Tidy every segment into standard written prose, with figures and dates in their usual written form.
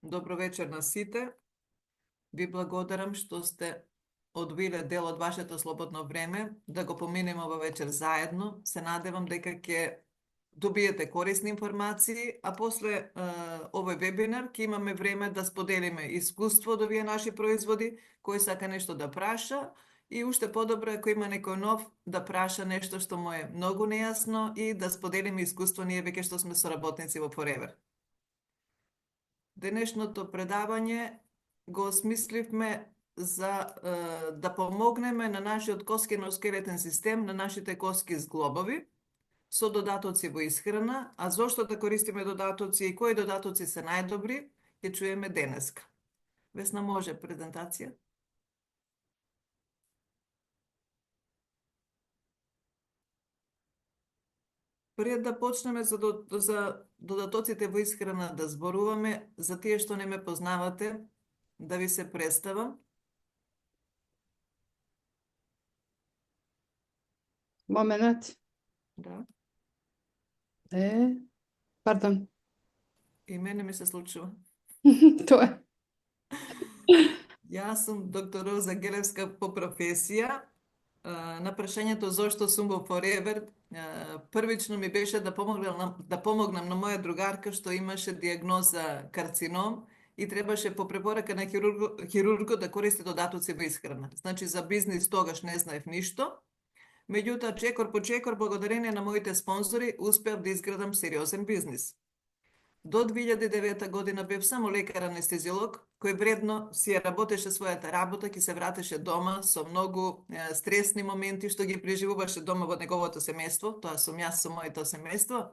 Добро вечер на сите. Ви благодарам што сте одвиле дел од вашето слободно време да го поминеме ова вечер заедно. Се надевам дека ќе добиете корисни информации, а после овој вебинар ќе имаме време да споделиме искуство од овие наши производи, кој сака нешто да праша и уште подобро ако има некој нов да праша нешто што му е многу нејасно и да споделиме искуство ние веќе што сме соработници во Forever. Денешното предавање го осмисливме за да помогнеме на нашиот коскино-скелетен систем, на нашите коски зглобови, со додатоци во исхрана, а зошто да користиме додатоци и кои додатоци се најдобри, ќе чуеме денеска. Весна, може презентација? Пред да почнеме за додатоците во исхрана да зборуваме, за тие што не ме познавате, да ви се представам. Момент. Да. Пардон. И мене ми се случува. Тоа е. Јас сум доктор Роза Гелевска по професија. На прашањето зошто сум во Forever, првично ми беше да помогнам на моја другарка што имаше диагноза карцином и требаше по препорака на хирургот да користи додатоци во исхрана. Значи за бизнис тогаш не знаев ништо. Меѓутоа, чекор по чекор, благодарение на моите спонзори, успеав да изградам сериозен бизнис. До 2009 година бев само лекар-анестезиолог, кој вредно си работеше својата работа, ќе се вратеше дома со многу стресни моменти што ги преживуваше дома во неговото семејство, тоа сум јас со моето семејство.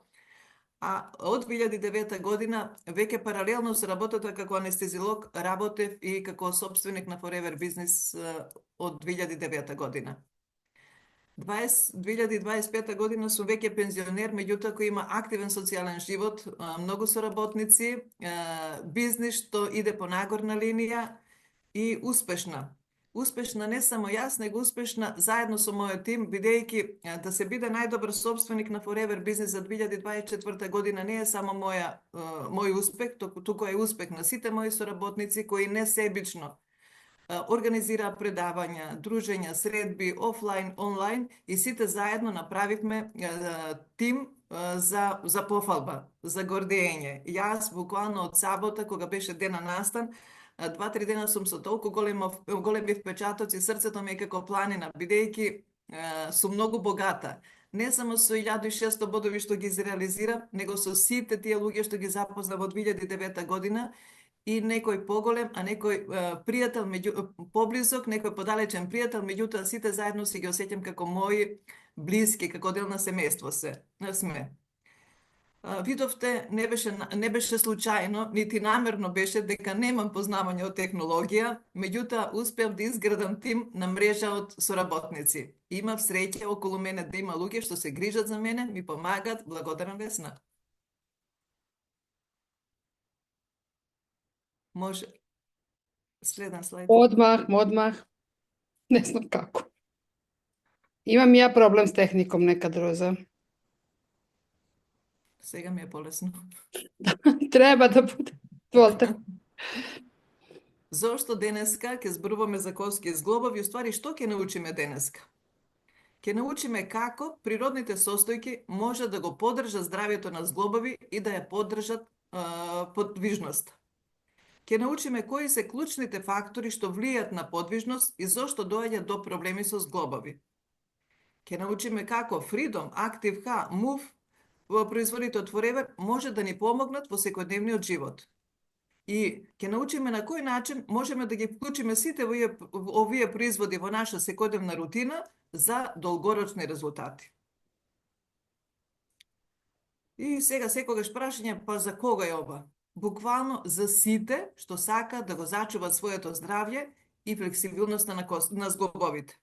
А од 2009 година, веќе паралелно со работата како анестезиолог, работев и како собственик на Forever Business од 2009 година. 2025 година сум веќе пензионер, меѓутоа кој има активен социјален живот, многу соработници, бизнис што иде по нагорна линија и успешна. Успешна не само јас, него успешна заедно со мојот тим, бидејќи да се биде најдобар собственик на Forever Business за 2024 година не е само мој успех, туку е успех на сите мои соработници кои не себично организираа предавања, дружења, средби, офлайн, онлайн и сите заедно направивме тим за пофалба, за гордење. Јас буквално од сабота, кога беше ден на настан, 2-3 дена сум со толку големи впечатоци, срцето ми е како планина, бидејќи сум многу богата. Не само со 1600 бодови што ги изреализирав, него со сите тие луѓе што ги запознав во 2009 година, и некој поголем, а некој пријател поблизок, некој подалечен пријател, меѓутоа сите заедно си ги осеќам како мои блиски, како дел на семејство сме. Видовте, не беше случајно, нити намерно беше дека немам познавање од технологија, меѓутоа успеав да изградам тим на мрежа од соработници. Имав среќа околу мене да има луѓе што се грижат за мене, ми помагат, благодарам Весна. Може. Следен слайд. Одмах. Не знам како. Имам ја проблем с техником некад, Роза. Сега ми е полесно. Треба да буде. Волте. Зошто денеска ќе зборуваме за коски зглобови, уствари што ќе научиме денеска? Ќе научиме како природните состојки може да го поддржат здравјето на зглобови и да ја поддржат подвижноста. Ќе научиме кои се клучните фактори што влијат на подвижност и зошто доаѓа до проблеми со зглобови. Ќе научиме како Freedom, Active H, Move во производите од Forever може да ни помогнат во секојдневниот живот. И ќе научиме на кој начин можеме да ги вклучиме сите овие производи во наша секојдневна рутина за долгорочни резултати. И сега секогаш прашање, па за кога е ова? Буквално за сите што сака да го зачуват своето здравје и флексибилноста на зглобовите.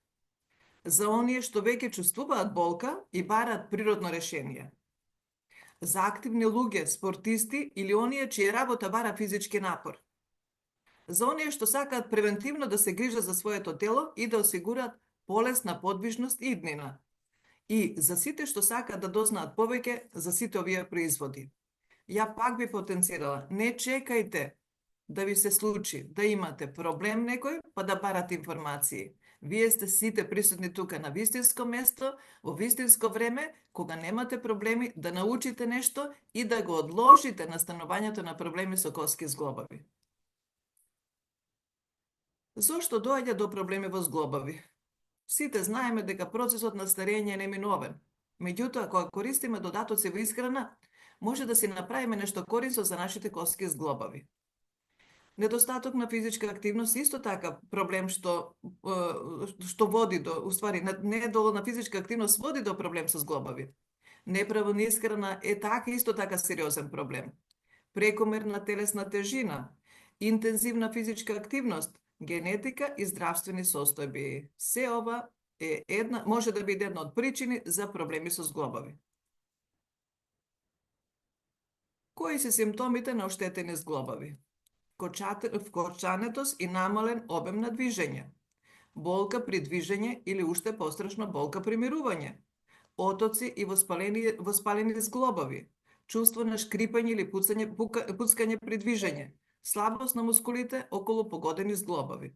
За оние што веќе чувствуваат болка и бараат природно решение. За активни луѓе, спортисти или оние чија работа бара физички напор. За оние што сакаат превентивно да се грижат за своето тело и да осигурат полесна подвижност и иднина. И за сите што сакаат да дознаат повеќе за сите овие производи. Ја пак би потенцирала, не чекајте да ви се случи да имате проблем некој, па да барате информации. Вие сте сите присутни тука на вистинско место, во вистинско време, кога немате проблеми, да научите нешто и да го одложите настанувањето на проблеми со коски зглобови. Зошто доаѓа до проблеми во зглобови? Сите знаеме дека процесот на старење е неминовен. Меѓутоа, кога користиме додатоци во исхрана, може да си направиме нешто корисно за нашите коски зглобови. Недостаток на физичка активност исто така проблем што води до, уствари, недоволна физичка активност води до проблем со зглобови. Неправилна исхрана е така исто така сериозен проблем. Прекомерна телесна тежина, интензивна физичка активност, генетика и здравствени состојби. Се ова може да биде една од причини за проблеми со зглобови. Кои се симптомите на оштетени зглобови? Вкорчанетост и намален обем на движење, болка при движење или уште пострашно болка при мирување, отоци и воспалени зглобови, чувство на шкрипање или пуцкање при движење, слабост на мускулите околу погодени зглобови.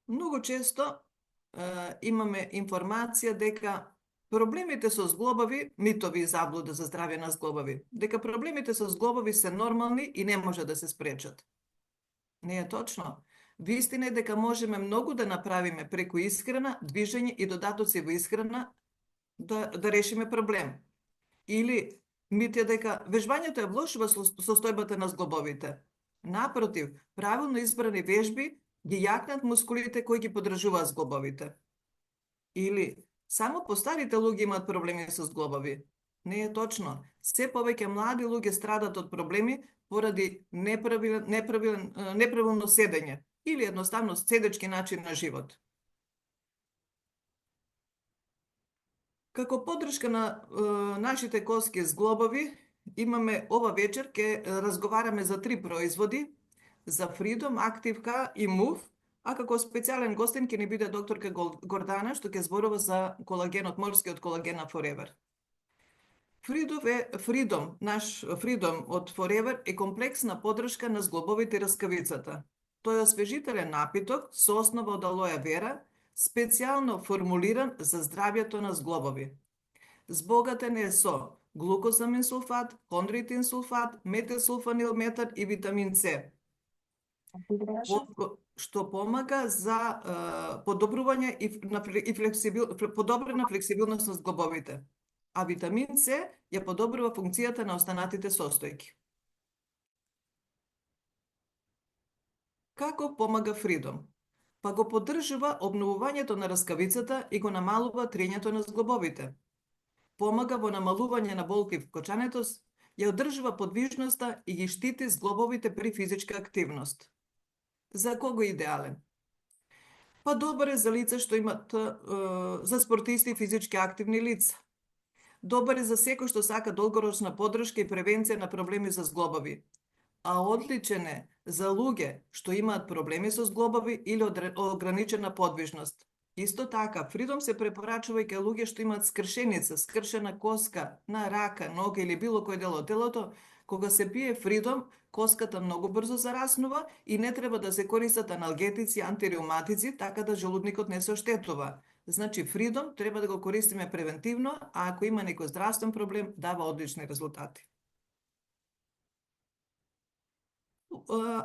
Многу често имаме информација дека проблемите со зглобови, митови и заблуда за здравје на зглобови, дека проблемите со зглобови се нормални и не може да се спречат. Не е точно. Вистина е дека можеме многу да направиме преку исхрана, движење и додатоци во исхрана да решиме проблем. Или мит е дека вежбањето ја влошува состојбата на зглобовите. Напротив, правилно избрани вежби ги јакнат мускулите кои ги подржуваат зглобовите. Или само постарите луѓе имаат проблеми со зглобови. Не е точно. Се повеќе млади луѓе страдат од проблеми поради неправилно седење или едноставно седечки начин на живот. Како поддршка на нашите коски зглобови, имаме ова вечер ќе разговараме за 3 производи, за Freedom, Active-K и Move, а како специјален гостин ќе ни биде докторка Гордана, што ќе зборува за колагенот, морскиот колаген на Forever. Наш Freedom од Forever е комплексна поддршка на зглобовите и раскавицата. Тој е освежителен напиток со основа од алоја вера, специјално формулиран за здравјето на зглобови. Збогатен е со глукозамин сулфат, хондритин сулфат, метилсулфанил метан и витамин С, што помага за подобрување подобрена флексибилност на зглобовите. А витамин С ја подобрува функцијата на останатите состојки. Како помага Freedom? Па го поддржува обновувањето на раскавицата и го намалува трењето на зглобовите. Помага во намалување на болки в кочанетост, ја одржува подвижноста и ги штити зглобовите при физичка активност. За кого е идеален? Па добар е за лица што имат за спортисти и физички активни лица. Добар е за секој што сака долгорочна поддршка и превенција на проблеми за зглобови. А одличен е за луѓе што имаат проблеми со зглобови или ограничена подвижност. Исто така, Freedom се препорачува и кај луѓе што имаат скршеница, скршена коска на рака, нога или било кој дел од телото. Кога се пие Freedom, коската многу брзо зараснува и не треба да се користат аналгетици, антиреуматици, така да желудникот не се оштетува. Значи, Freedom треба да го користиме превентивно, а ако има некој здравствен проблем, дава одлични резултати.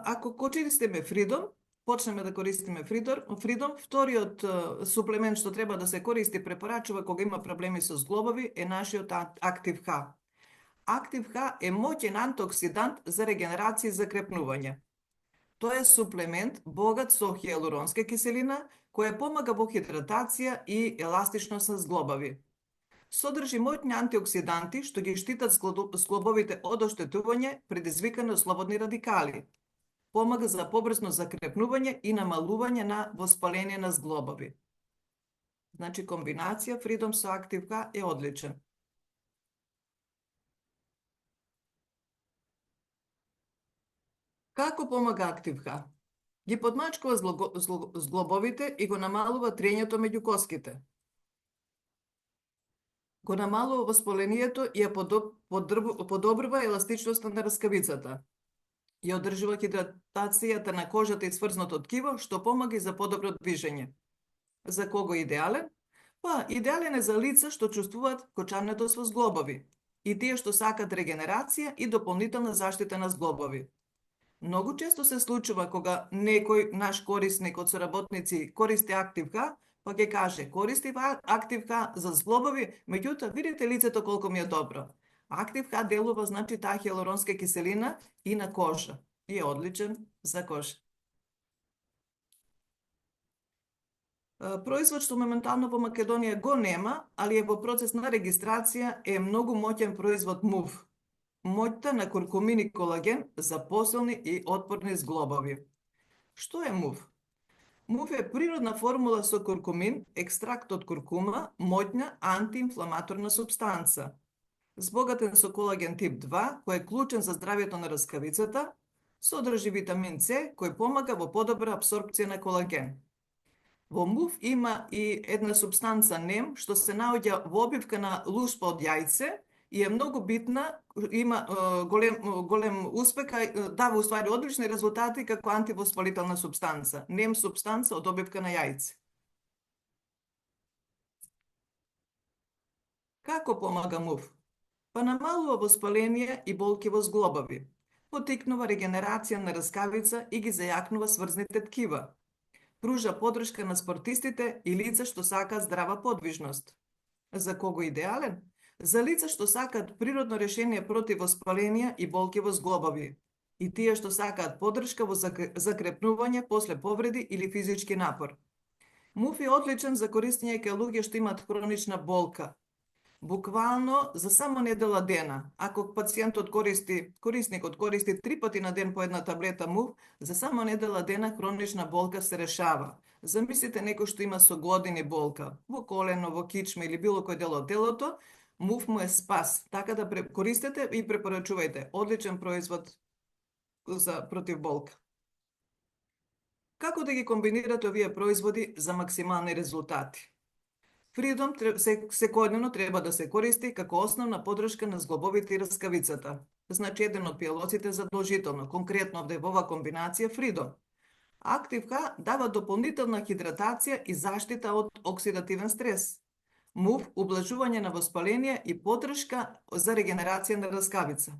Ако користиме Freedom, почнеме да користиме Freedom, вториот суплемент што треба да се користи, препорачува кога има проблеми со зглобови, е нашиот Active-K. Active-K е моќен антиоксидант за регенерација и закрепнување. Тој е суплемент богат со хијалуронска киселина, која помага во хидратација и еластичност на зглобови. Содржи моќни антиоксиданти што ги штитат зглобовите од оштетување предизвикано од слободни радикали. Помага за побрзно закрепнување и намалување на воспаление на зглобови. Значи, комбинација Freedom со Active-K е одличен. Како помага Active-K? Ги подмачкува зглобовите и го намалува трењето меѓу коските. го намалува воспалението и ја подобрува еластичноста на раскавицата. Ја одржува хидратацијата на кожата и сврзното ткиво, што помага и за подобро движење. За кого е идеален? Па, идеален е за лица што чувствуваат кочанетост во зглобови и тие што сакат регенерација и дополнителна заштита на зглобови. Многу често се случува кога некој наш корисник од соработници користи Актив-К, па ќе каже, користи Актив-К за зглобови, меѓутоа видите лицето колку ми е добро. Актив-К делува, значи, таа хиалуронска киселина и на кожа и е одличен за кожа. Производ што моментално во Македонија го нема, али е во процес на регистрација, е многу моќен производ МУВ. Моќта на куркумин и колаген за посилни и отпорни зглобови. Што е МУВ? МУВ е природна формула со куркумин, екстракт од куркума, моќна антиинфламаторна супстанца. Збогатен со колаген тип 2, кој е клучен за здравјето на раскавицата, содржи витамин С, кој помага во подобра апсорбција на колаген. Во МУВ има и една супстанца НЕМ, што се наоѓа во обивка на лушпа од јајце и е многу битна, има голем успех, дава уствари одлични резултати како антивоспалителна супстанца. НЕМ супстанца од обивка на јајце. Како помага МУВ? Па намалува воспаление и болки во зглобови, потикнува регенерација на раскавица и ги зајакнува сврзните ткива. Пружа подршка на спортистите и лица што сакаат здрава подвижност. За кого идеален? За лица што сакаат природно решение против воспаление и болки во зглобови и тие што сакаат поддршка во закрепнување после повреди или физички напор. МУВ е одличен за користење кај луѓе што имаат хронична болка. Буквално за само недела дена, ако пациентот корисникот користи 3 пати на ден по една таблета МУВ, за само недела дена хронична болка се решава. Замислите некој што има со години болка, во колено, во кичма или било кој дел од телото, МУВ му е спас. Така да користете и препорачувајте. Одличен производ за против болка. Како да ги комбинирате овие производи за максимални резултати? Фридом секојдневно треба да се користи како основна поддршка на зглобовите и раскавицата. Значи, еден од пијалоците задолжително, конкретно овде во оваа комбинација Фридом. Актив-К дава дополнителна хидратација и заштита од оксидативен стрес. МУВ ублажување на воспаление и поддршка за регенерација на раскавица.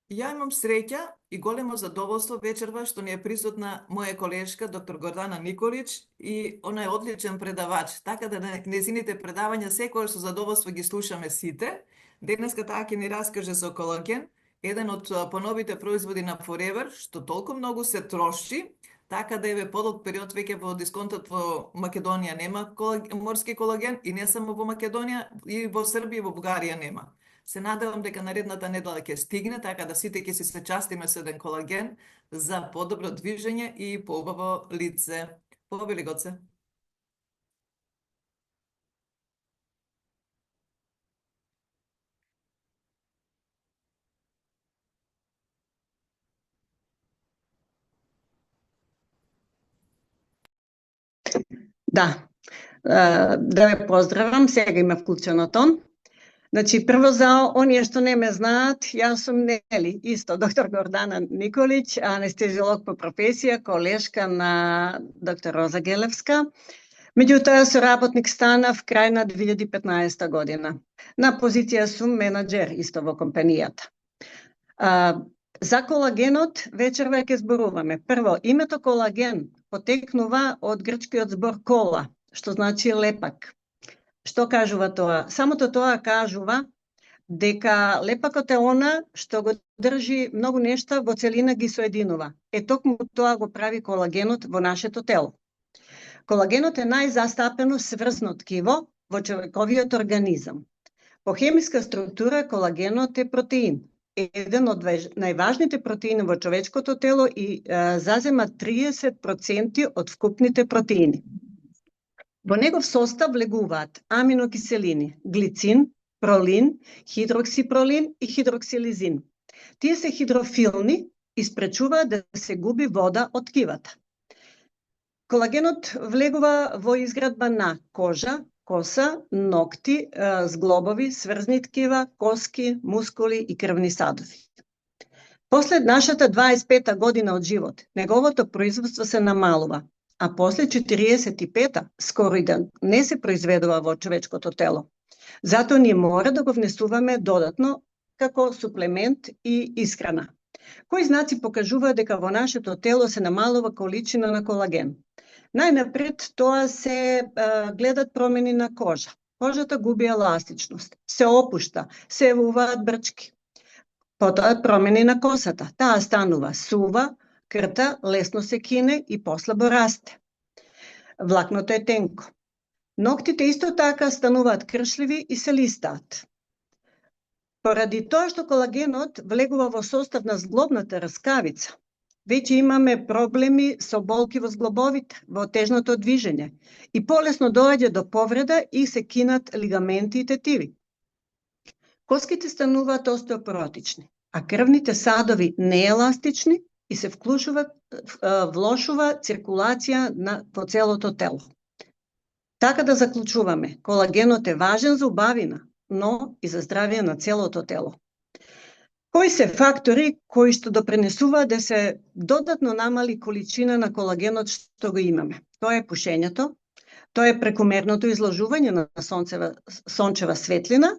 Ја имам среќа и големо задоволство вечерва што ни е присутна моја колешка доктор Гордана Николич и она е одличен предавач, така да незините предавања секогаш со задоволство ги слушаме сите. Денеска таа ќе ни раскаже за колаген, еден од поновите производи на Forever, што толку многу се троши, така да еве подолг период веќе во дисконтот во Македонија нема морски колаген и не само во Македонија, и во Србија и во Бугарија нема. Се надевам дека наредната недела ќе стигне, така да сите ќе се частиме со еден колаген за подобро движење и поубаво лице. Повели Гоце. Да, да ве поздравам, сега има вклучено тон. Значи, прво за оние што не ме знаат, јас сум нели исто доктор Гордана Николич, анестезиолог по професија, колешка на доктор Роза Гелевска. Меѓутоа, соработник станав крај на 2015 година. На позиција сум менаџер исто во компанијата. За колагенот вечерва ќе зборуваме. Прво, името колаген потекнува од грчкиот збор кола, што значи лепак. Што кажува тоа? Самото тоа кажува дека лепакот е она што го држи многу нешта во целина ги соединува. Токму тоа го прави колагенот во нашето тело. Колагенот е најзастапено сврзно ткиво во човековиот организам. По хемиска структура колагенот е протеин. Еден од најважните протеини во човечкото тело и зазема 30% од вкупните протеини. Во негов состав влегуваат аминокиселини, глицин, пролин, хидроксипролин и хидроксилизин. Тие се хидрофилни и спречуваат да се губи вода од ткивата. Колагенот влегува во изградба на кожа, коса, ногти, зглобови, сврзни ткива, коски, мускули и крвни садови. После нашата 25-та година од живот, неговото производство се намалува, а после 45-та скоро и да не се произведува во човечкото тело. Затоа ние мора да го внесуваме додатно како суплемент и исхрана. Кои знаци покажуваат дека во нашето тело се намалува количина на колаген? Најнапред тоа се гледат промени на кожа. Кожата губи еластичност, се опушта, се јавуваат брчки. Потоа промени на косата. Таа станува сува, крта, лесно се кине и послабо расте. Влакното е тенко. Ноктите исто така стануваат кршливи и се листаат. Поради тоа што колагенот влегува во состав на зглобната раскавица, веќе имаме проблеми со болки во зглобовите, во тежното движење и полесно доаѓа до повреда и се кинат лигаменти и тетиви. Коските стануваат остеопоротични, а крвните садови нееластични и се влошува циркулација во целото тело. Така да заклучуваме, колагенот е важен за убавина, но и за здравие на целото тело. Кои се фактори кои што допринесуваат да се додатно намали количина на колагенот што го имаме? Тоа е пушењето, тоа е прекомерното изложување на сончева светлина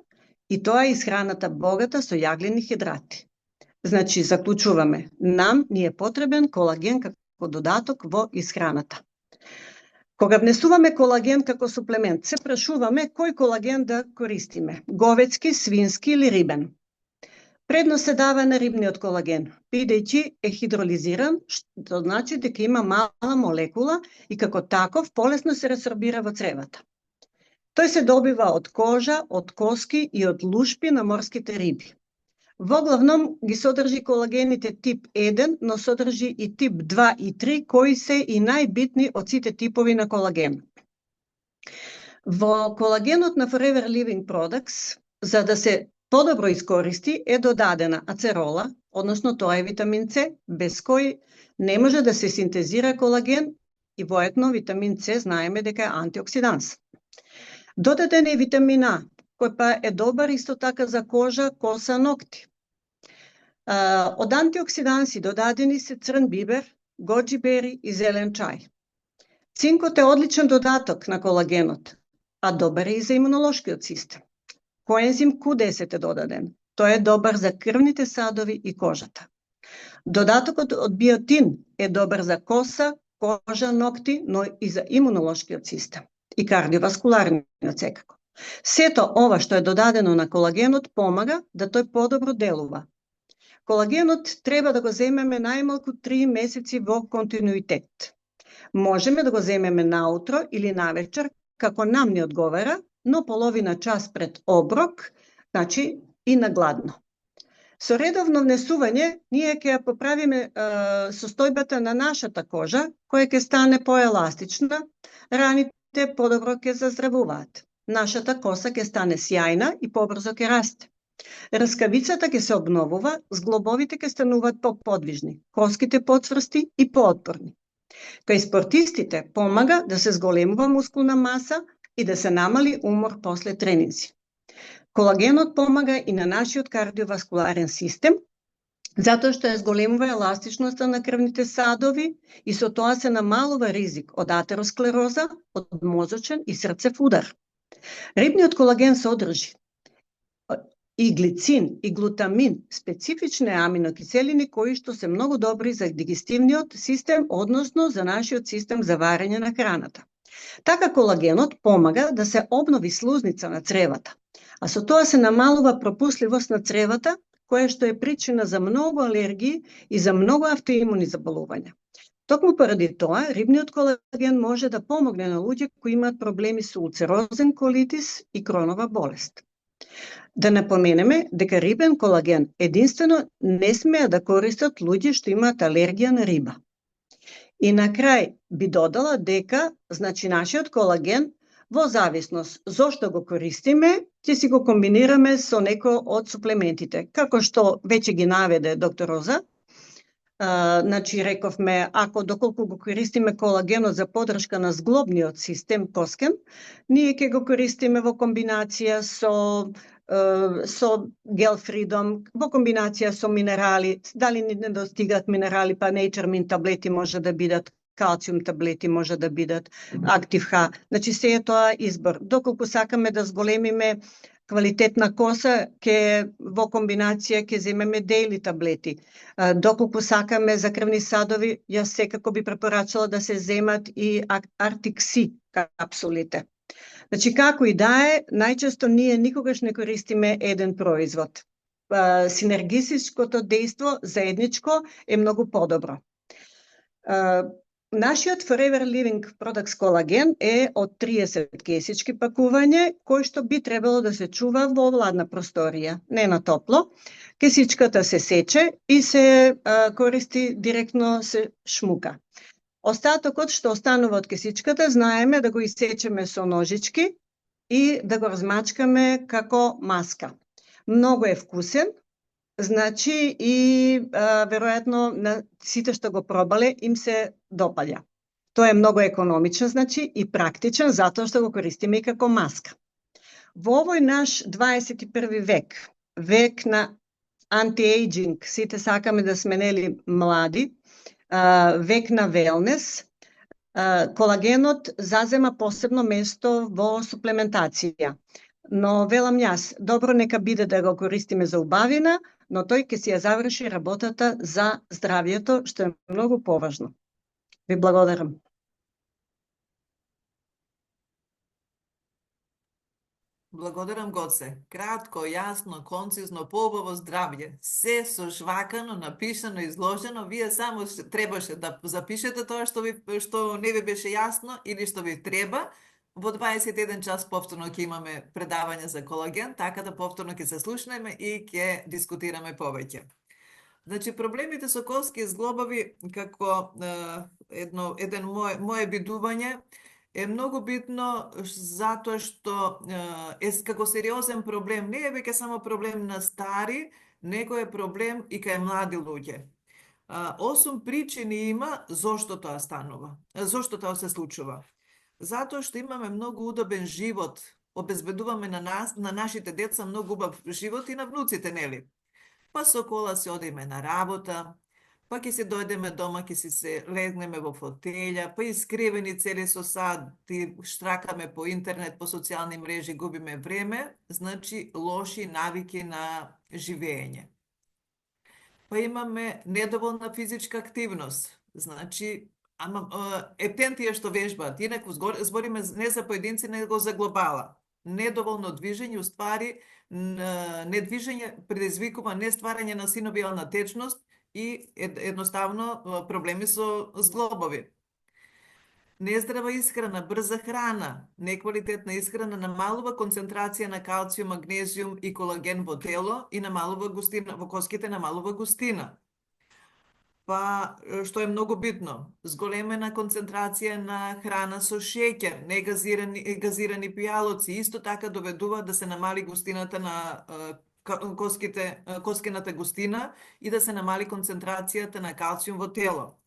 и тоа е исхраната богата со јаглени хидрати. Значи, заклучуваме, нам ни е потребен колаген како додаток во исхраната. Кога внесуваме колаген како суплемент, се прашуваме кој колаген да користиме, говедски, свински или рибен. Предност се дава на рибниот колаген, бидејќи е хидролизиран, што значи дека има мала молекула и како таков полесно се ресорбира во цревата. Тој се добива од кожа, од коски и од лушпи на морските риби. Воглавном ги содржи колагените тип 1, но содржи и тип 2 и 3, кои се и најбитни од сите типови на колаген. Во колагенот на Forever Living Products, за да се подобро искористи, е додадена ацерола, односно тоа е витамин С, без кој не може да се синтезира колаген и воедно витамин С знаеме дека е антиоксиданс. Додаден е витамин А, кој па е добар исто така за кожа, коса, ногти. Од антиоксиданси додадени се црн бибер, гоџи бери и зелен чај. Цинкот е одличен додаток на колагенот, а добар е и за имунолошкиот систем. Коензим Q10 е додаден. Тој е добар за крвните садови и кожата. Додатокот од биотин е добар за коса, кожа, ногти, но и за имунолошкиот систем и кардиоваскуларниот секако. Сето ова што е додадено на колагенот помага да тој подобро делува. Колагенот треба да го земеме најмалку 3 месеци во континуитет. Можеме да го земеме наутро или навечер, како нам ни одговара, но половина час пред оброк, значи и на гладно. Со редовно внесување, ние ќе ја поправиме состојбата на нашата кожа, која ќе стане поеластична, раните подобро ќе заздравуваат. Нашата коса ќе стане сјајна и побрзо ќе расте. Раскавицата ќе се обновува, зглобовите ќе стануваат подвижни, коските поцврсти и поотпорни. Кај спортистите помага да се зголемува мускулна маса и да се намали умор после тренинзи. Колагенот помага и на нашиот кардиоваскуларен систем, затоа што ја зголемува еластичноста на крвните садови и со тоа се намалува ризик од атеросклероза, од мозочен и срцев удар. Рибниот колаген содржи и глицин, и глутамин, специфични аминокиселини кои што се многу добри за дигестивниот систем, односно за нашиот систем за варење на храната. Така колагенот помага да се обнови слузница на цревата, а со тоа се намалува пропусливост на цревата, која што е причина за многу алергии и за многу автоимуни заболувања. Токму поради тоа, рибниот колаген може да помогне на луѓе кои имаат проблеми со улцерозен колитис и кронова болест. Да напоменеме дека рибен колаген единствено не смеа да користат луѓе што имаат алергија на риба. И на крај би додала дека, значи, нашиот колаген, во зависност зошто го користиме, ќе си го комбинираме со некој од суплементите. Како што веќе ги наведе доктор Роза, Значи, рековме, ако доколку го користиме колагенот за подршка на зглобниот систем коскен, ние ќе го користиме во комбинација со гел фридом, во комбинација со минерали, дали не достигат минерали, па Nature таблети може да бидат, калциум таблети може да бидат, Актив Х. Значи, се е тоа избор. Доколку сакаме да зголемиме квалитетна коса, во комбинација ќе земеме дейли таблети. Доколку сакаме за крвни садови, јас секако би препорачала да се земат и Артикси капсулите. Значи, како и да е, најчесто ние никогаш не користиме еден производ. Синергисичкото дејство заедничко е многу подобро. Нашиот Forever Living Products колаген е од 30 кесички пакување, кој што би требало да се чува во владна просторија, не на топло. Кесичката се сече и се користи директно, се шмука. Остатокот што останува од кесичката, знаеме да го исечеме со ножички и да го размачкаме како маска. Многу е вкусен, значи и веројатно на сите што го пробале им се допаѓа. Тоа е многу економичен, значи и практичен, затоа што го користиме и како маска. Во овој наш 21 век, век на анти-ејджинг, сите сакаме да сме нели млади, век на велнес, колагенот зазема посебно место во суплементација. Но велам јас, добро нека биде да го користиме за убавина, но тој ќе си ја заврши работата за здравието, што е многу поважно. Ви благодарам. Благодарам, Гоце. Кратко, јасно, концизно, поубаво здравје. Се сожвакано, напишано, изложено. Вие само требаше да запишете тоа што не ви беше јасно или што ви треба. Во 21 час повторно ќе имаме предавање за колаген, така да повторно ќе се слушнеме и ќе дискутираме повеќе. Значи, проблемите со коски зглобови, како еден моje бидување, е многу битно затоа што е како сериозен проблем. Не е веќе само проблем на стари, него е проблем и кај млади луѓе. 8 причини има зошто тоа станува, зошто тоа се случува. Затоа што имаме многу удобен живот, обезбедуваме на нашите деца многу убав живот и на внуците, нели? Па со кола се одиме на работа, па ќе се дојдеме дома, ќе се легнеме во фотелја, па искривени цели со сати, штракаме по интернет, по социјални мрежи, губиме време, значи лоши навики на живење. Па имаме недоволна физичка активност, значи ептен што вежбаат, инаку збориме не за поединци, него за глобала. Недоволно движење, уствари, недвижење предизвикува нестварање на синовијална течност и едноставно проблеми со зглобови. Нездрава исхрана, брза храна, неквалитетна исхрана намалува концентрација на калциум, магнезиум и колаген во тело и намалува густина, во коските намалува густина. Па, што е многу битно, зголемена концентрација на храна со шеќер, негазирани пијалоци, исто така доведува да се намали густината на коскената густина и да се намали концентрацијата на калциум во тело.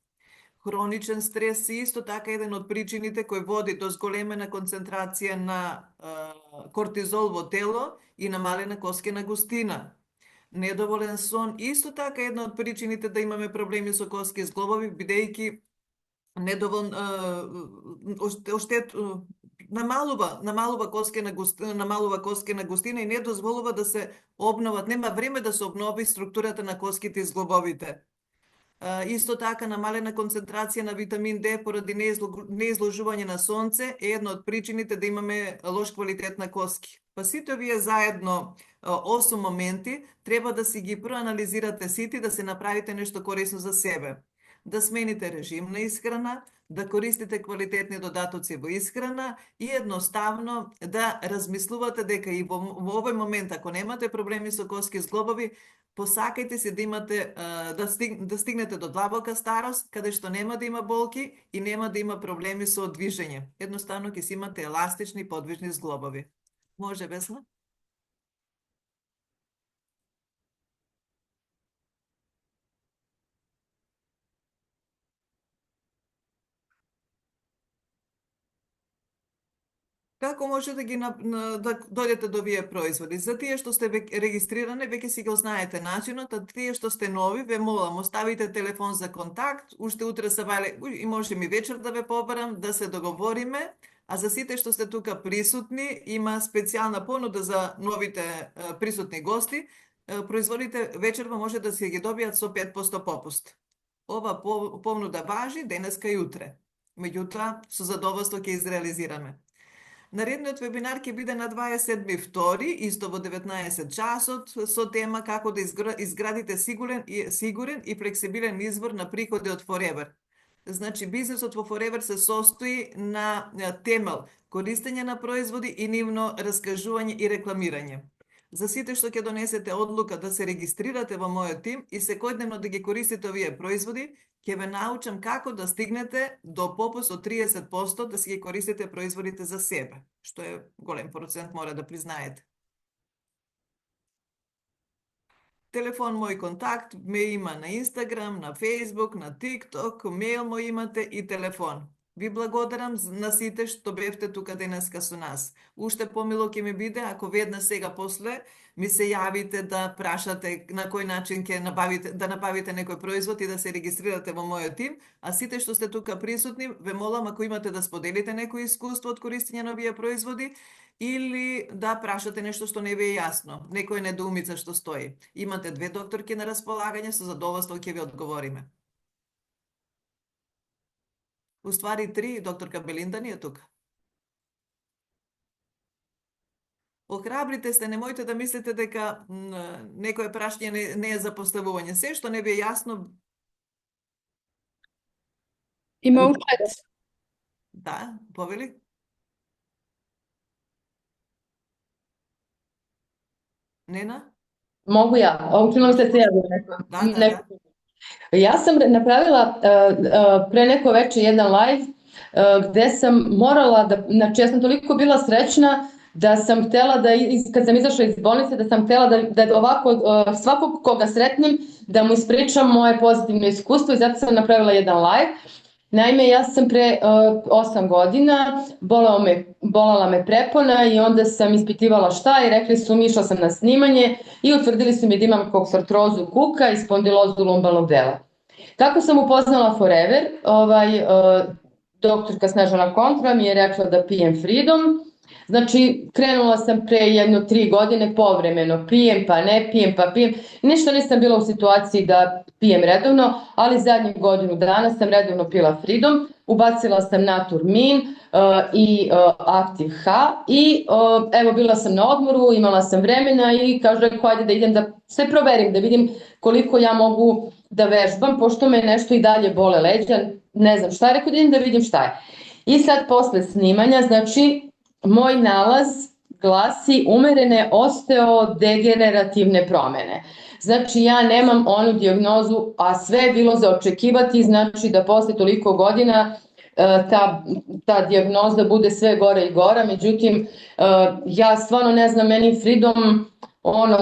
Хроничен стрес е исто така еден од причините кој води до зголемена концентрација на кортизол во тело и намалена коскена густина. Недоволен сон исто така една од причините да имаме проблеми со коски зглобови, бидејќи намалува коскена густина и не дозволува да се обноват, нема време да се обнови структурата на коските и зглобовите. Исто така намалена концентрација на витамин D поради неизложување на сонце е една од причините да имаме лош квалитет на коски. Па сите овие заедно 8 моменти треба да си ги проанализирате сите, да се направите нешто корисно за себе. Да смените режим на исхрана, да користите квалитетни додатоци во исхрана и едноставно да размислувате дека и во овој момент, ако немате проблеми со коски зглобови, посакајте се да имате да стигнете до длабока старост, каде што нема да има болки и нема да има проблеми со движење. Едноставно ќе си имате еластични подвижни зглобови. Може, Весна? Како може да да дојдете до овие производи? За тие што сте регистрирани, веќе си го знаете начинот, а тие што сте нови, ве молам, оставите телефон за контакт, уште утре сабајле, и може ми вечер да ве побарам, да се договориме, а за сите што сте тука присутни, има специјална понуда за новите присутни гости, производите вечерва може да се ги добијат со 5% попуст. Ова понуда важи денеска и утре. Меѓутоа, со задоволство ќе изреализираме. Наредниот вебинар ќе биде на 27.2, исто во 19 часот, со тема како да изградите сигурен и флексибилен извор на приходи од Forever. Значи, бизнисот во Forever се состои на темел, користење на производи и нивно раскажување и рекламирање. За сите што ќе донесете одлука да се регистрирате во мојот тим и секојдневно да ги користите овие производи, ќе ве научам како да стигнете до попуст од 30% да си ги користите производите за себе, што е голем процент, мора да признаете. Телефон мој контакт ме има на Инстаграм, на Фейсбук, на ТикТок, мејл мој имате и телефон. Ви благодарам на сите што бевте тука денеска со нас. Уште помило ќе ми биде ако веднаш сега после ми се јавите да прашате на кој начин ќе набавите некој производ и да се регистрирате во мојот тим, а сите што сте тука присутни, ве молам ако имате да споделите некој искуство од користење на овие производи или да прашате нешто што не ви е јасно, некој недоумица што стои. Имате 2 докторки на располагање, со задоволство ќе ви одговориме. Уствари 3, докторка Белинда не е тука. Охрабрите сте, немојте да мислите дека некој прашање не е за поставување. Се што не ви е јасно... Има учет. Да, повели? Нена? Mogu ja, učinilo se ja bih rekla. Da. Ja sam napravila pre neko veče jedan live gde sam morala da, znači ja sam toliko bila srećna da sam htela da, kad sam izašla iz bolnice, da sam htela da ovako svakog koga sretnem da mu ispričam moje pozitivno iskustvo i zato sam napravila jedan live. Naime, ja sam pre 8 godina, bolala me prepona i onda sam ispitivala šta i rekli su mi, išla sam na snimanje i utvrdili su mi da imam koksartrozu kuka i spondilozu lumbalnog dela. Kako sam upoznala Forever, doktorka Snežana Kontra mi je rekla da pijem Freedom. Znači, krenula sam pre 3 godine povremeno, pijem pa ne pijem pa pijem. Ništa nisam bila u situaciji da pijem redovno, ali zadnjih godinu dana sam redovno pila Freedom. Ubacila sam Naturmin i Active H i evo bila sam na odmoru, imala sam vremena i kažu ajde da idem da sve proverim, da vidim koliko ja mogu da vežbam, pošto me nešto i dalje bole leđa, ne znam šta je, rekao da idem da vidim šta je. I sad posle snimanja, znači, moj nalaz glasi umerene osteodegenerativne promene. Znači ja nemam onu dijagnozu, a sve je bilo za očekivati, znači da posle toliko godina ta dijagnoza bude sve gore i gora, međutim ja stvarno ne znam, meni Freedom,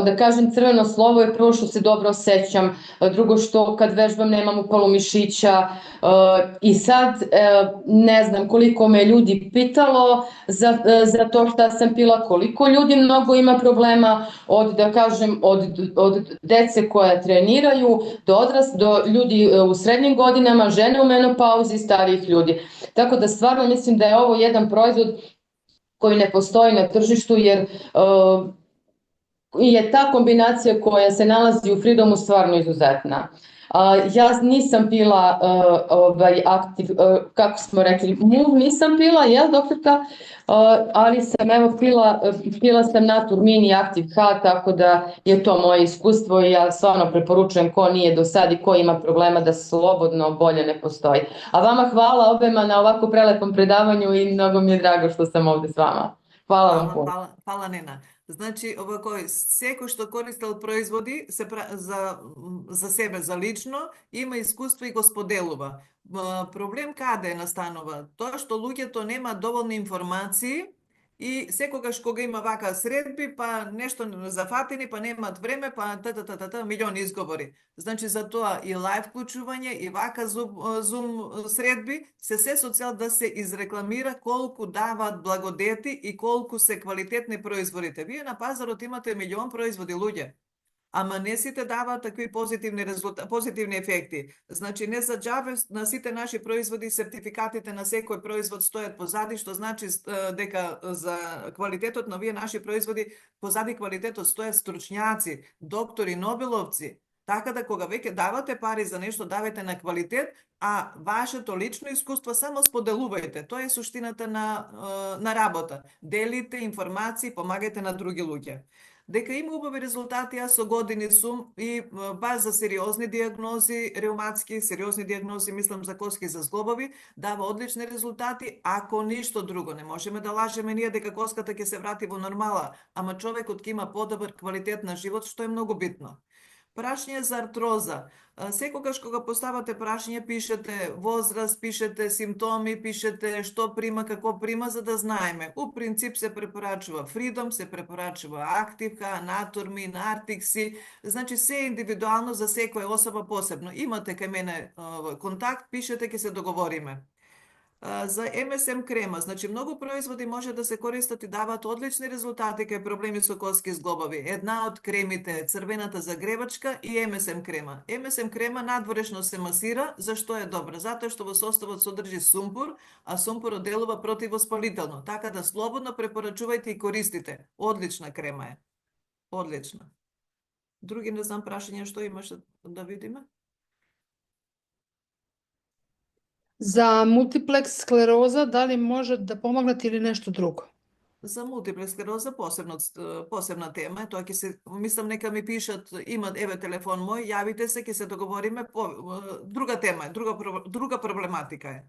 da kažem crveno slovo je prvo što se dobro osjećam, drugo što kad vežbam nemam upalu mišića i sad ne znam koliko me ljudi pitalo za to šta sam pila, koliko ljudi mnogo ima problema od dece koja treniraju do ljudi u srednjim godinama, žene u menopauzi, starijih ljudi. Tako da stvarno mislim da je ovo jedan proizvod koji ne postoji na tržištu jer je ta kombinacija koja se nalazi u Freedomu stvarno izuzetna. Ja nisam pila kako smo rekli, MUV nisam pila, doktorka, ali sam pila sam Naturmin i Active H, tako da je to moje iskustvo i ja stvarno preporučujem ko nije do sad i ko ima problema da slobodno bolje ne postoji. A vama hvala obema na ovako prelepom predavanju i mnogo mi je drago što sam ovde s vama. Hvala vam puno. Hvala Nena. Значи, секој што користел производи за себе, за лично, има искуство и го споделува. Проблем каде настанува? Тоа што луѓето нема доволни информации И секогаш кога има вака средби, па нешто зафатени, па немаат време, па милиони изговори. Значи за тоа и лајв вклучување, и вака Zoom средби, се со цел да се изрекламира колку даваат благодети и колку се квалитетни производите. Вие на пазарот имате милион производи, луѓе. Ама не сите даваат такви позитивни ефекти. Значи не за џабе на сите наши производи сертификатите на секој производ стојат позади, што значи дека за квалитетот на овие наши производи позади квалитетот стојат стручњаци, доктори, нобеловци. Така да кога веќе давате пари за нешто, давате на квалитет, а вашето лично искуство само споделувајте. Тоа е суштината на работа. Делите информации, помагајте на други луѓе. Дека има убави резултати, јас со години сум и баш за сериозни диагнози, реуматски, сериозни диагнози, мислам за коски за зглобови, дава одлични резултати, ако ништо друго. Не можеме да лажеме ние дека коската ќе се врати во нормала, ама човекот ќе има подобар квалитет на живот, што е многу битно. Прашање за артроза. Секогаш кога поставате прашање, пишете возраст, пишете симптоми, пишете што прима, како прима, за да знаеме. У принцип се препорачува Freedom, се препорачува Active, Naturmin, Artixi. Значи се е индивидуално за секоја особа посебно. Имате кај мене контакт, пишете, ќе се договориме. За МСМ крема, значи многу производи може да се користат и даваат одлични резултати кај проблеми со коски зглобови. Една од кремите е црвената загревачка и МСМ крема. МСМ крема надворешно се масира, зашто е добра? Затоа што во составот содржи сумпур, а сумпурот делува противоспалително. Така да слободно препорачувајте и користите. Одлична крема е. Одлична. Други не знам прашања што имаш да видиме? За мултиплекс склероза, дали може да помогнат или нешто друго? За мултиплекс склероза посебна тема, тоа ќе се, мислам нека ми пишат, имат еве телефон мој, јавите се, ќе се договориме друга тема, друга проблематика е.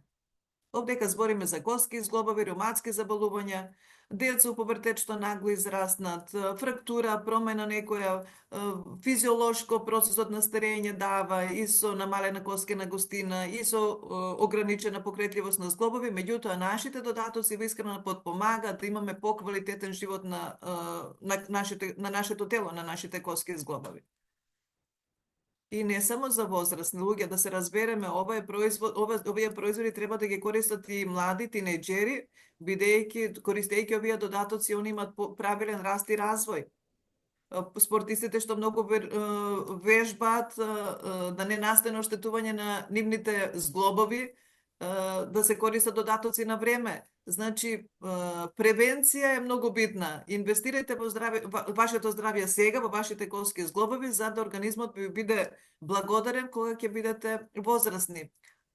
Овдека збориме за коски зглобови, реуматски заболувања, деца у пубертет што нагло израснат, фрактура, промена некоја, физиолошко процесот на старење дава и со намалена коскена густина и со ограничена покретливост на зглобови, меѓутоа нашите додатоци во искрено подпомагаат да имаме поквалитетен живот на нашето тело, на нашите коски зглобови. И не само за возрастни луѓе, да се разбереме, овие производи треба да ги користат и млади тинејџери, бидејќи користејќи овие додатоци, они имаат правилен раст и развој. Спортистите што многу вежбаат, да не настане оштетување на нивните зглобови, да се користат додатоци на време. Значи, превенција е многу битна. Инвестирајте во вашето здравје сега, во вашите коски зглобови, за да организмот ви биде благодарен кога ќе бидете возрастни.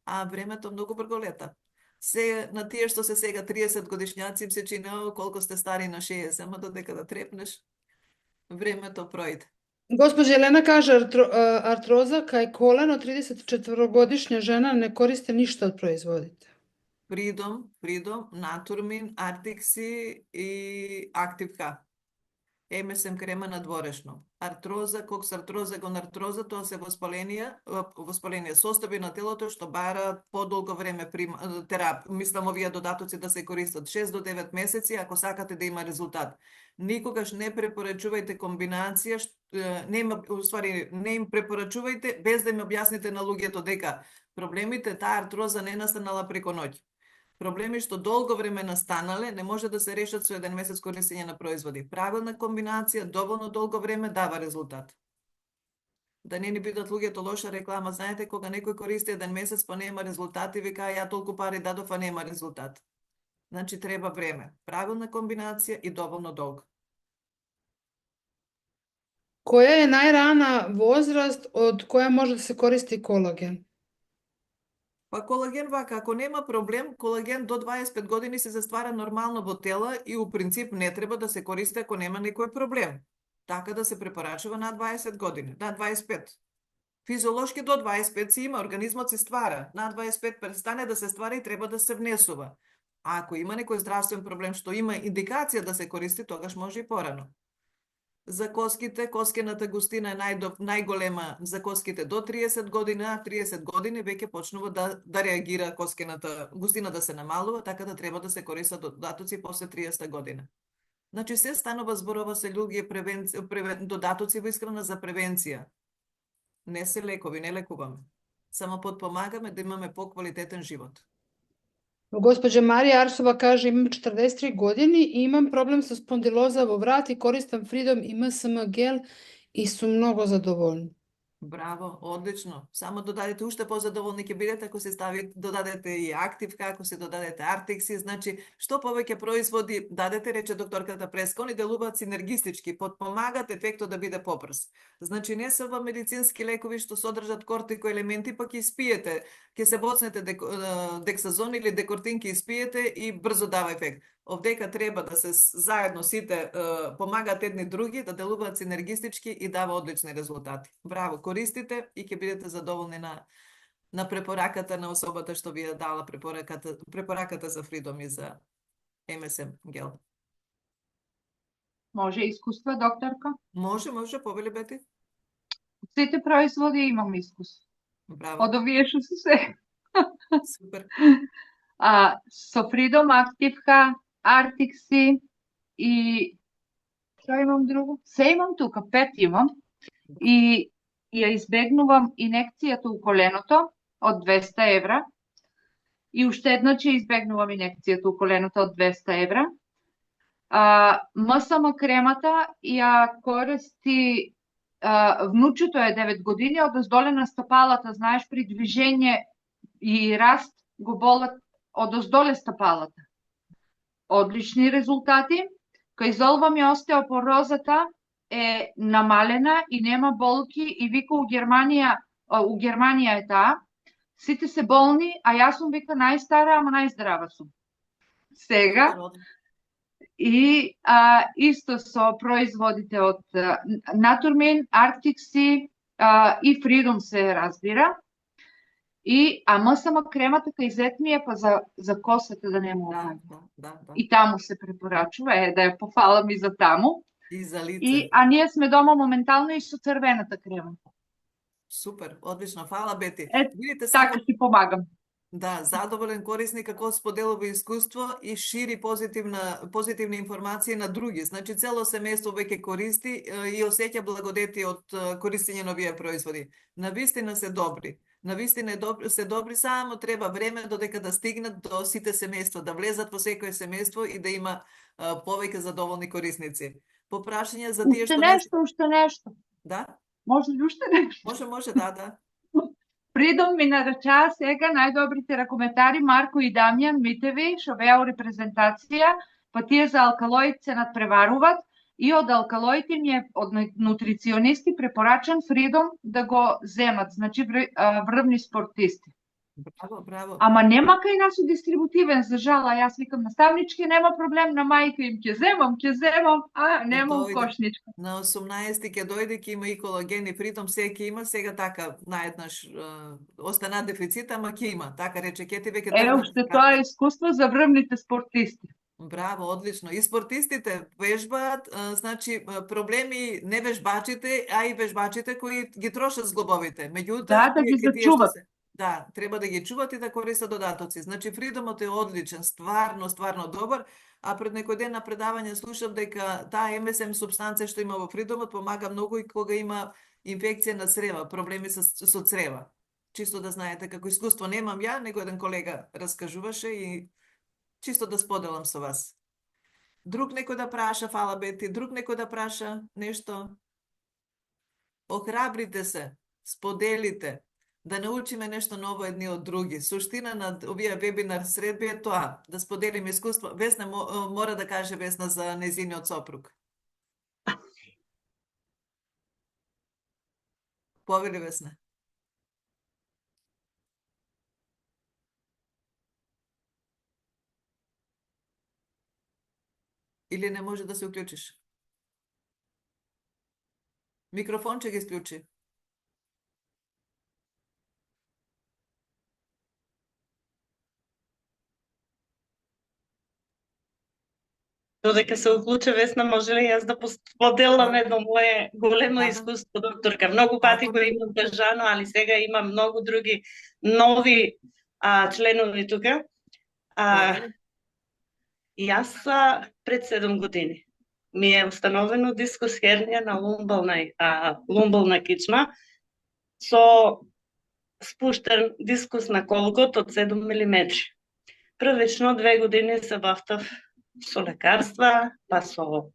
А времето многу брзо лета. Се на тие што се сега 30 годишњаци им се чини колку сте стари на 60, ама додека да трепнеш, времето пројде. Госпоđa Елена каже артроза кај колено 34-годишња жена не користи ништо од производите. Freedom, Naturmin, Artixi и Active. МСМ крема надворешно. Артроза, коксартроза, гонартроза, тоа се воспаление состојби на телото што бараат подолго време мислам овие додатоци да се користат 6 до 9 месеци ако сакате да има резултат. Никогаш не препорачувајте комбинација, не им препорачувајте без да им објасните на луѓето дека проблемите, таа артроза не настанала преко ноќ. Проблеми што долго време настанале не може да се решат со 1 месец користење на производи. Правилна комбинација, доволно долго време дава резултат. Да не ни бидат луѓето лоша реклама. Знаете, кога некој користи 1 месец па нема резултат и вика ја толку пари дадов, а нема резултат. Значи треба време. Правилна комбинација и доволно долго. Која е најрана возраст од која може да се користи колаген? Па колаген вака, ако нема проблем, колаген до 25 години се заствара нормално во тела и у принцип не треба да се користи ако нема некој проблем. Така да се препорачува на 20 години, на 25. Физиолошки до 25 си има, организмот се ствара. На 25 престане да се ствара и треба да се внесува. А ако има некој здравствен проблем што има индикација да се користи, тогаш може и порано. за коските, коскената густина е најголема за коските до 30 години, а 30 години веќе почнува да реагира коскената густина да се намалува, така да треба да се користат додатоци после 30 година. Значи се станува зборува се луѓе додатоци во исхрана за превенција. Не се лекови, не лекуваме. Само подпомагаме да имаме поквалитетен живот. Gospođa Marija Arsova kaže imam 43 godini i imam problem sa spondiloza vo vrat i koristam Freedom i MSM gel i su mnogo zadovoljni. Браво, одлично. Само додадете уште позадоволни ќе бидете ако се додадете и актив, ако се додадете артекси, значи што повеќе производи дадете, рече докторката Преска, они делуваат синергистички, подпомагат ефектот да биде побрз. Значи не се во медицински лекови што содржат кортикоелементи, па ќе испиете, ќе се боцнете дексазон или декортин ќе испиете и брзо дава ефект. Овдека треба да се заедно сите помагаат едни други, да делуваат синергистички и дава одлични резултати. Браво, користите и ќе бидете задоволни на препораката на особата што ви ја дала препораката за Freedom и за MSM гел. Може искуства, докторка? Може, повели Бети. Од сите производи имам искуство. Браво, Од овие што се се. супер. Со Freedom, Активка, Артикси и што имам друго? Се имам тука, 5 имам. И ја избегнувам инекцијата у коленото од 200 евра. И уште една че избегнувам инекцијата у коленото од 200 евра. МСМ кремата ја користи внучето е 9 години, одоздоле на стапалата, знаеш, при движење и раст го болат одоздоле стапалата. Одлични резултати. Кај ми остеопорозата е намалена и нема болки и вика у Германија е таа. Сите се болни, а јас сум вика најстара, ама најздрава сум. Сега. И исто со производите од Натурмин, Арктикси и Freedom се разбира. МСМ кремата кај зет ми е па за косата да не му Да. И таму се препорачува, да ја пофалам и за таму. И за лице. Ние сме дома моментално и со црвената крема. Супер, одлично, фала Бети. Видите, така си помагам. Да, задоволен корисник како споделува искуство и шири позитивни информации на други. Значи цело семејство веќе користи и осеќа благодети од користење на овие производи. Навистина се добри. Навистина се добри, само треба време додека да стигнат до сите семејства, да влезат во секое семејство и да има повеќе задоволни корисници. По прашање за тие што Уште нешто. Да? Може ли уште нешто? Може, да. Freedom ми нарачаа сега најдобрите ракометари Марко и Дамјан Митеви, што беа у репрезентација, па тие за алкалоид се надпреваруват и од алкалоите ми е од нутриционисти препорачан Freedom да го земат, значи врвни спортисти. Браво. Ама нема кај нас дистрибутивен, за жал, јас викам наставнички, нема проблем, на мајка им ќе земам, нема у кошничка. На 18 ќе дојде, ќе има и колаген и Freedom, сега ќе има, сега така наеднаш остана дефицит, ама ќе има, така рече, ќе ти веќе уште тоа е искуство за врвните спортисти. Браво, одлично. И спортистите вежбаат, значи проблеми не вежбачите, а и вежбачите кои ги трошат зглобовите. Меѓутоа, да ги зачуват. Да, треба да ги чуват и да користат додатоци. Значи, Freedomот е одличен, стварно добар, а пред некој ден на предавање слушав дека таа МСМ субстанција што има во Freedomот помага многу и кога има инфекција на црева, проблеми со црева. Чисто да знаете, како искуство немам ја, него еден колега раскажуваше и чисто да споделам со вас. Друг некој да праша, фала Бети, друг некој да праша нешто? Охрабрите се, споделите, да научиме нешто ново едни од други. Суштина на овие вебинар средби е тоа, да споделиме искуство. Весна мора да каже Весна за нејзиниот сопруг. Повели Весна. Или не може да се уклучиш? Микрофонче ги исклучи. Додека се уклуча Весна, може ли јас да споделам едно мое големо Да. искуство, докторка? Многу пати Ако го не. имам кажано, али сега има многу други нови членови тука. Добре. Јас пред 7 години ми е установено дискус хернија на лумбална кичма со спуштен дискус на колгот од 7 мм. Првично 2 години се бавтав со лекарства, па со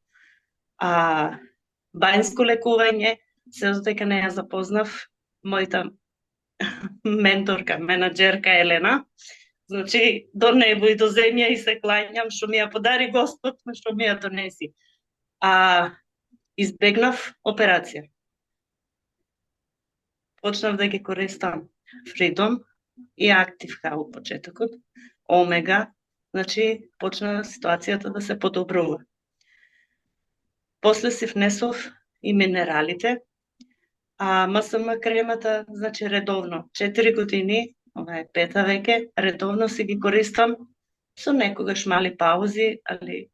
бањско лекување, се додека не ја запознав мојата менторка, менаџерка Елена. Значи, до небо и до земја и се клањам, што ми ја подари Господ, што ми ја донеси. Избегнав операција. Почнав да ги користам Freedom и Active у почетокот, Омега, значи почна ситуацијата да се подобрува. После си внесов и минералите, МСМ кремата, значи редовно, 4 години, ова е 5-та веќе, редовно си ги користам, со некогаш мали паузи, али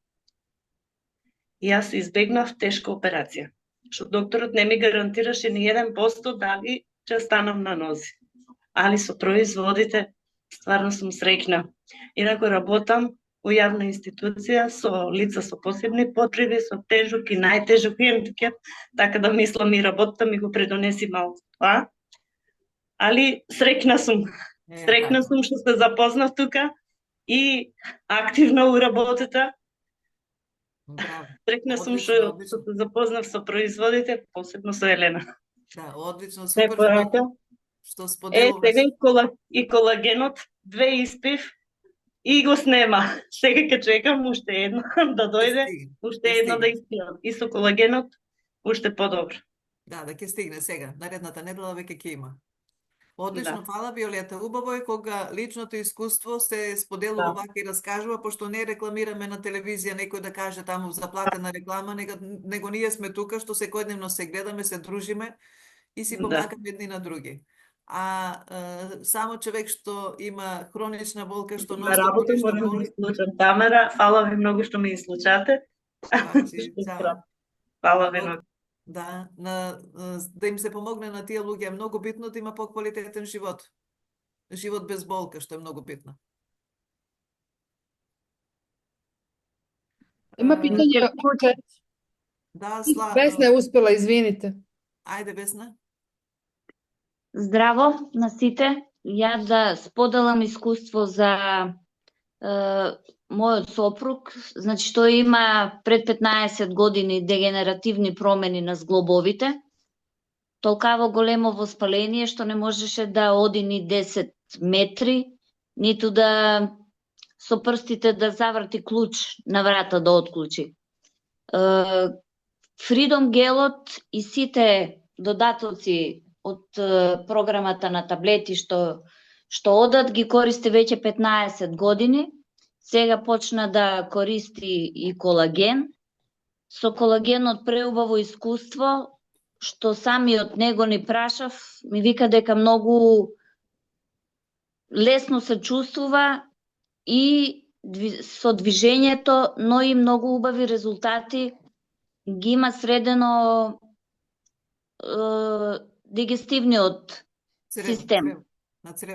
јас избегнав тешка операција, што докторот не ми гарантираше ни 1% дали ќе станам на нози. Али со производите стварно сум среќна. Инаку работам у јавна институција со лица со посебни потреби, со тежок и најтежок хендикеп, така да мислам и работата ми го предонеси малку тоа. Али среќна сум. Среќна сум што се запознав тука и активна у работата. Браво. Среќна сум што се запознав со производите, посебно со Елена. Да, одлично, супер што споделуваш. Сега и колагенот, 2 испив и го снема. Сега ќе чекам уште едно да дојде, уште едно да испивам. И со колагенот уште подобро. Да ќе стигне сега. Наредната недела веќе ќе има. Одлично, фала Виолета. Убаво е кога личното искуство се споделува вака и раскажува, пошто не рекламираме на телевизија некој да каже таму заплатена реклама, него ние сме тука што секојдневно се гледаме, се дружиме и си помагаме едни на други. Само човек што има хронична болка, што работа мора да слушам. Тамара, фала ви многу што ме изслушате. Фала ви многу. Да, да им се помогне на тие луѓе е многу битно да има поквалитетен живот. Живот без болка, што е многу битно. Има питање. Да, Весна е успела, извините. Ајде, Весна. Здраво на сите. Јас да споделам искуство за мојот сопруг, значи што има пред 15 години дегенеративни промени на зглобовите, толкаво големо воспаление што не можеше да оди ни 10 метри, ниту да со прстите да заврти клуч на врата да отклучи. Freedom гелот и сите додатоци од програмата на таблети што одат ги користи веќе 15 години. Сега почна да користи и колаген. Со колагенот преубаво искуство, што самиот него ни прашав, ми вика дека многу лесно се чувствува и со движењето, но и многу убави резултати ги има средено дигестивниот систем.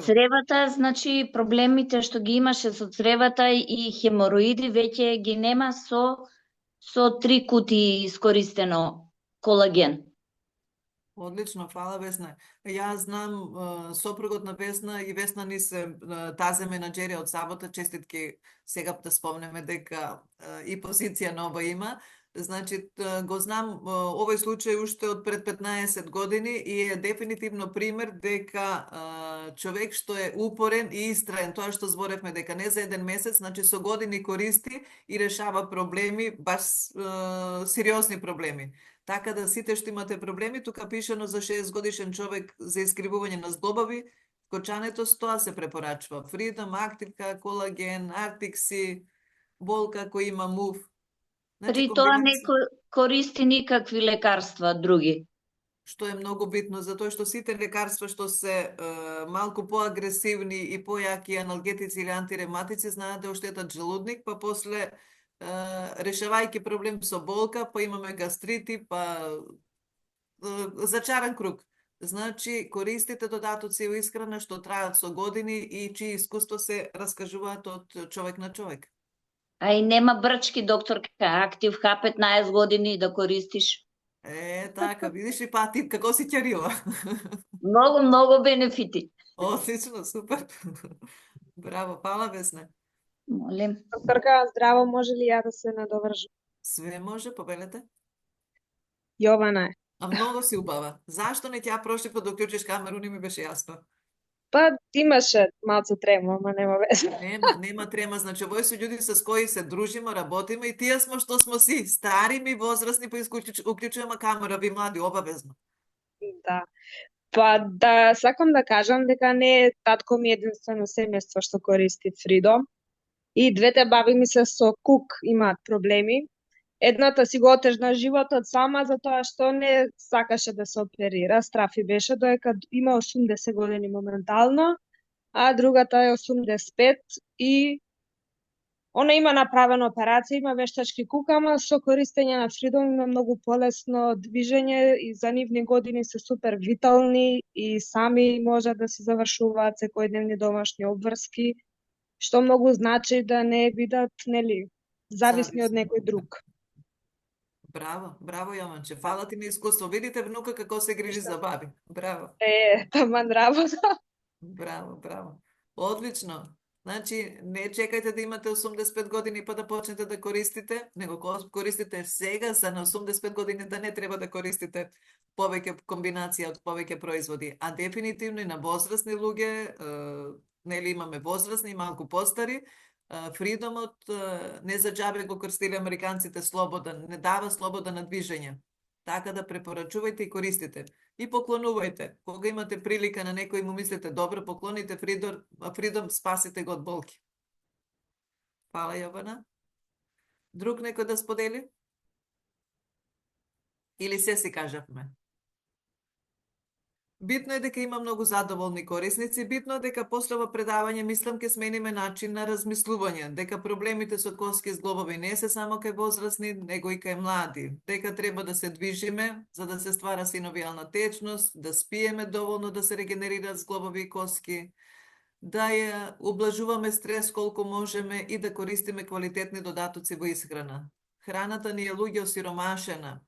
Цревата, значи проблемите што ги имаше со цревата и хемороиди веќе ги нема со 3 кутии искористено колаген. Одлично, фала Весна. Јас знам сопругот на Весна и Весна ни се тазе менаџери од Сабота, честитки сега да спомнеме дека и позиција нова има. Значи, го знам овој случај уште од пред 15 години и е дефинитивно пример дека човек што е упорен и истраен, тоа што зборевме дека не за еден месец, значи со години користи и решава проблеми, баш сериозни проблеми. Така да сите што имате проблеми, тука пишено за 6 годишен човек за искривување на зглобови, кочането с тоа се препорачува. Freedom, Active, колаген, Artixi, болка кој има MUV. При тоа не користи никакви лекарства други. Што е многу битно, затоа што сите лекарства што се малку поагресивни и појаки аналгетици или антирематици знаат да оштетат желудник, па после решавајќи проблем со болка, па имаме гастрити, па зачаран круг. Значи, користите додатоци во исхрана што траат со години и чии искуство се раскажуваат од човек на човек. А и нема брчки, докторка, актив H15 години да користиш. Така, видиш ли па ти како си ќерила? Многу бенефити. Одлично, супер. Браво, фала Весна. Молим. Докторка, здраво, може ли ја да се надовржам? Све може, побелете. Јована е. А многу си убава. Зашто не ќе прошли пат да уклучиш камеру, не ми беше јасно. Па имаше малце трема, ама нема веза. Нема трема, значи овој се људи со кои се дружиме, работиме и тие смо што смо си, стари ми, возрастни, па уклучуваме камера, ви млади, обавезно. Да. Па да сакам да кажам дека не е татко ми единствено семејство што користи Freedom. И двете баби ми се со кук имаат проблеми. Едната си го отежна животот сама затоа што не сакаше да се оперира, страфи беше, доека има 80 години моментално, а другата е 85 и она има направена операција, има вештачки кук, ама со користење на Freedom има многу полесно движење и за нивни години се супер витални и сами може да си завршуваат секојдневни домашни обврски, што многу значи да не бидат, нели, зависни од некој друг. Браво, браво Јованче, фала ти на искуство. Видите внука како се грижи за баби. Браво. Таман работа. Браво, браво. Одлично. Значи, не чекајте да имате 85 години па да почнете да користите, него користите сега, за на 85 години да не треба да користите повеќе комбинација од повеќе производи. А дефинитивно и на возрастни луѓе, нели имаме возрастни и малку постари, Freedomот не за џабе го крстили американците слобода, не дава слобода на движење. Така да препорачувајте и користите. И поклонувајте. Кога имате прилика на некој му мислите добро, поклоните Freedom, спасите го од болки. Фала Јована. Друг некој да сподели? Или се си кажавме? Битно е дека има многу задоволни корисници, битно е дека после ова предавање мислам ке смениме начин на размислување, дека проблемите со коски зглобови не се само кај возрастни, него и кај млади, дека треба да се движиме за да се ствара синовијална течност, да спиеме доволно да се регенерираат зглобови и коски, да ја ублажуваме стрес колку можеме и да користиме квалитетни додатоци во исхрана. Храната ни е луѓе осиромашена,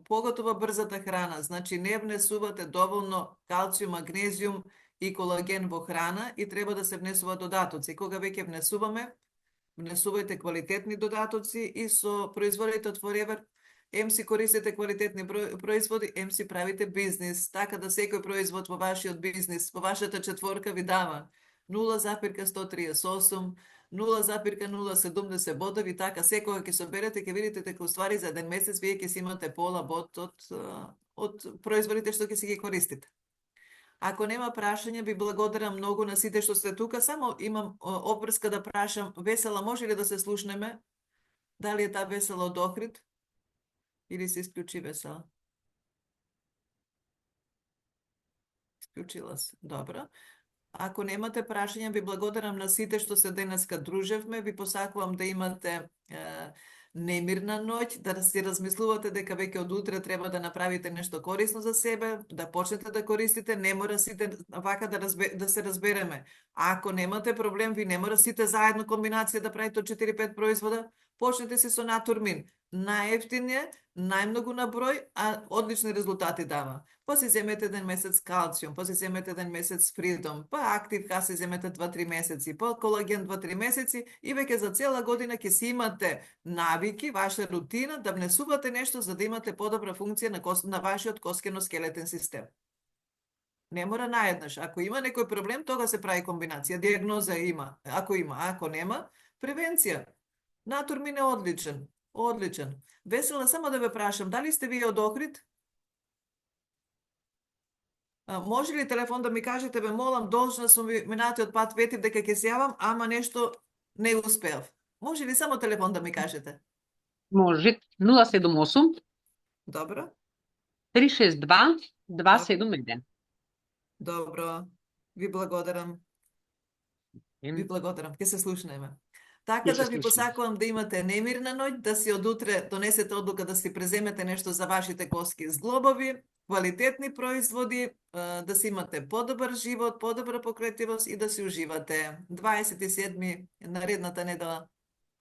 поготово брзата храна, значи не внесувате доволно калциум, магнезиум и колаген во храна и треба да се внесуваат додатоци. Кога веќе внесуваме, внесувајте квалитетни додатоци и со производите од Forever, си користите квалитетни производи, си правите бизнис, така да секој производ во вашиот бизнис, во вашата четворка ви дава 0,138, 0,070 бодови, така секога ќе соберете, ќе видите дека уствари за еден месец вие ќе си имате пола бод од производите што ќе си ги користите. Ако нема прашање, ви благодарам многу на сите што сте тука. Само имам обврска да прашам, Весела, може ли да се слушнеме? Дали е таа Весела од Охрид? Или се исклучи Весела? Исклучила се. Добро. Ако немате прашања, ви благодарам на сите што се денеска дружевме. Ви посакувам да имате немирна ноќ, да си размислувате дека веќе од утре треба да направите нешто корисно за себе, да почнете да користите, не мора сите вака да се разбереме. А ако немате проблем, ви не мора сите заедно комбинација да правите од 4-5 производа, почнете си со Натурмин. Најефтин е, најмногу на број, а одлични резултати дава. Па си земете еден месец калциум, па си земете еден месец Freedom, па Актив Х си земете 2-3 месеци, па колаген 2-3 месеци и веќе за цела година ќе си имате навики, ваша рутина да внесувате нешто за да имате подобра функција на вашиот коскено-скелетен систем. Не мора наеднаш. Ако има некој проблем, тога се прави комбинација. Диагноза има. Ако нема, превенција. Натурмин е одличен. Одличен. Весела, само да ве прашам, дали сте вие од Охрид? Може ли телефон да ми кажете, бе молам, должна сум ви минатиот пат ветив дека ќе се јавам, ама нешто не успеав. Може ли само телефон да ми кажете? Може. 078 Добро. 362 271. Добро. Ви благодарам. Ви благодарам. Ќе се слушнеме. Така Ќе се да ви слушам. посакувам да имате немирна ноќ, да си од утре донесете одлука да си преземете нешто за вашите коски зглобови, квалитетни производи, да си имате подобар живот, подобра покретивост и да си уживате. 27 наредната недела,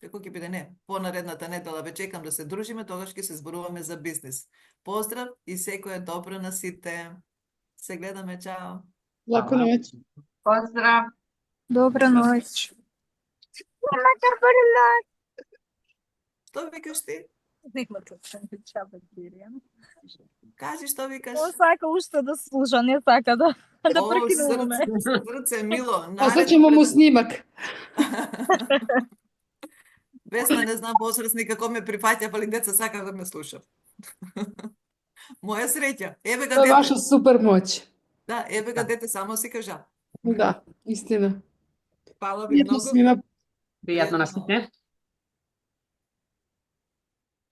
како ќе биде не, понаредната недела ве чекам да се дружиме, тогаш ќе се зборуваме за бизнис. Поздрав и секое добро на сите. Се гледаме, чао. Лака Hvala. noć. Pozdrav! Добра ноќ. Што викаш ти? Нема чаба Киријан. Кажи што викаш. Он сака уште да слуша, не сака да О, прекинуваме. срце, мило. A sad ćemo mu snimak. Весна, не знам возрастни како ме прифаќа, али деца сака да ме слуша. Моја среќа. Еве To га je дете. vaša super moć. Да, еве га дете, само си кажа. Da, istina. Хвала ви Prijetno многу. svima. Пријатно на сите.